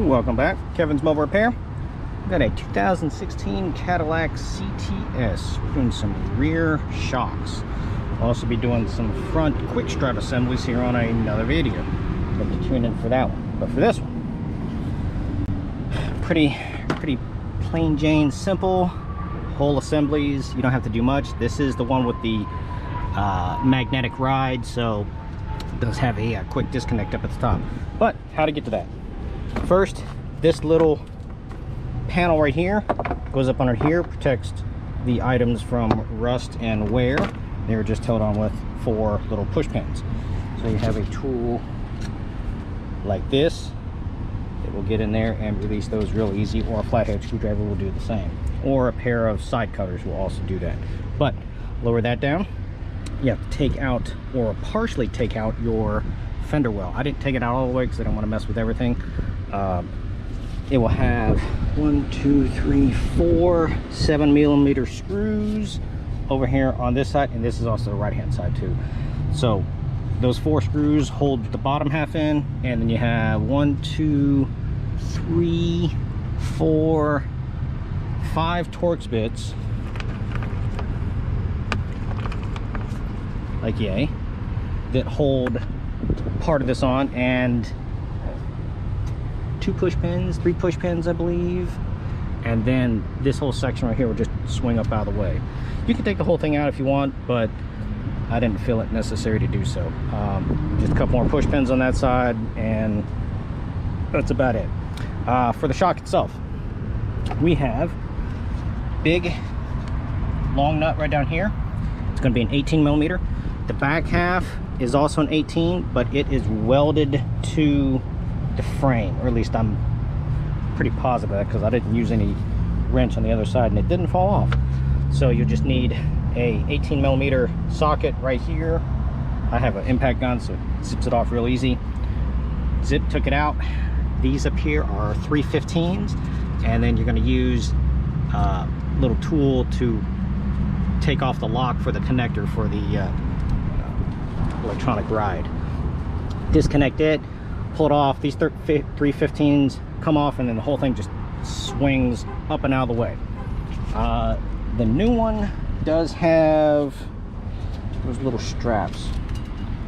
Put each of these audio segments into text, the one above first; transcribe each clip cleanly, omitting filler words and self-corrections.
Welcome back, Kevin's Mobile Repair. We've got a 2016 Cadillac CTS. We're doing some rear shocks. We'll also be doing some front quick strap assemblies here on another video. Hope to tune in for that one. But for this one, pretty plain Jane, simple whole assemblies. You don't have to do much. This is the one with the magnetic ride, so it does have a quick disconnect up at the top. But how to get to that? First, this little panel right here goes up under here, protects the items from rust and wear. They're just held on with 4 little push pins. So you have a tool like this. It will get in there and release those real easy, or a flathead screwdriver will do the same, or a pair of side cutters will also do that. But lower that down. You have to take out, or partially take out, your fender well. I didn't take it out all the way because I don't want to mess with everything. It will have 1, 2, 3, 4 7mm screws over here on this side, and this is also the right hand side too. So those 4 screws hold the bottom half in, and then you have 1, 2, 3, 4, 5 Torx bits, like yay, that hold part of this on, and 2 push pins, 3 push pins, I believe. And then this whole section right here will just swing up out of the way. You can take the whole thing out if you want, but I didn't feel it necessary to do so. Just a couple more push pins on that side, and that's about it. For the shock itself, we have big long nut right down here. It's going to be an 18mm. The back half is also an 18, but it is welded to the frame, or at least I'm pretty positive of that, because I didn't use any wrench on the other side and it didn't fall off. So you just need a 18mm socket right here. I have an impact gun, so it zips it off real easy. Zip took it out. These up here are 315s, and then you're going to use a little tool to take off the lock for the connector for the electronic ride. Disconnect it, pull it off. These 315s come off, and then the whole thing just swings up and out of the way. The new one does have those little straps.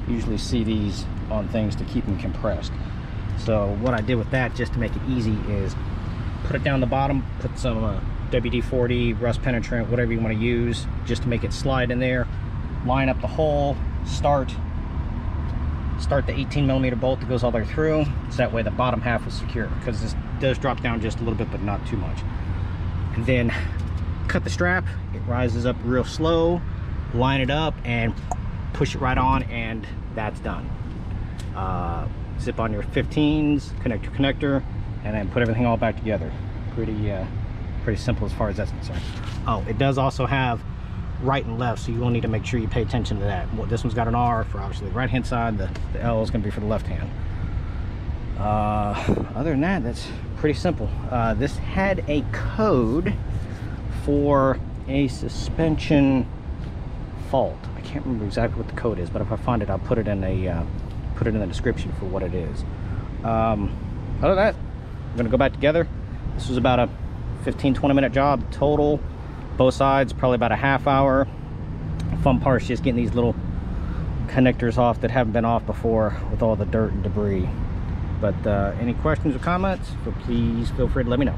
You usually see these on things to keep them compressed. So what I did with that, just to make it easy, is put it down the bottom, put some WD-40, rust penetrant, whatever you want to use, just to make it slide in there. Line up the hole, start the 18mm bolt that goes all the way through, so that way the bottom half is secure, because this does drop down just a little bit, but not too much. And then cut the strap. It rises up real slow, line it up and push it right on, and that's done. Zip on your 15s, connect your connector, and then put everything all back together. Pretty simple as far as that's concerned. Oh, it does also have right and left, so you will need to make sure you pay attention to that. Well, this one's got an R for obviously the right hand side, the L is going to be for the left hand. Other than that, that's pretty simple. This had a code for a suspension fault. I can't remember exactly what the code is, but if I find it, I'll put it in the description for what it is. Other than that, we're going to go back together. This was about a 15-20 minute job total. Both sides, probably about a half hour. Fun part's just getting these little connectors off that haven't been off before with all the dirt and debris. But any questions or comments, please feel free to let me know.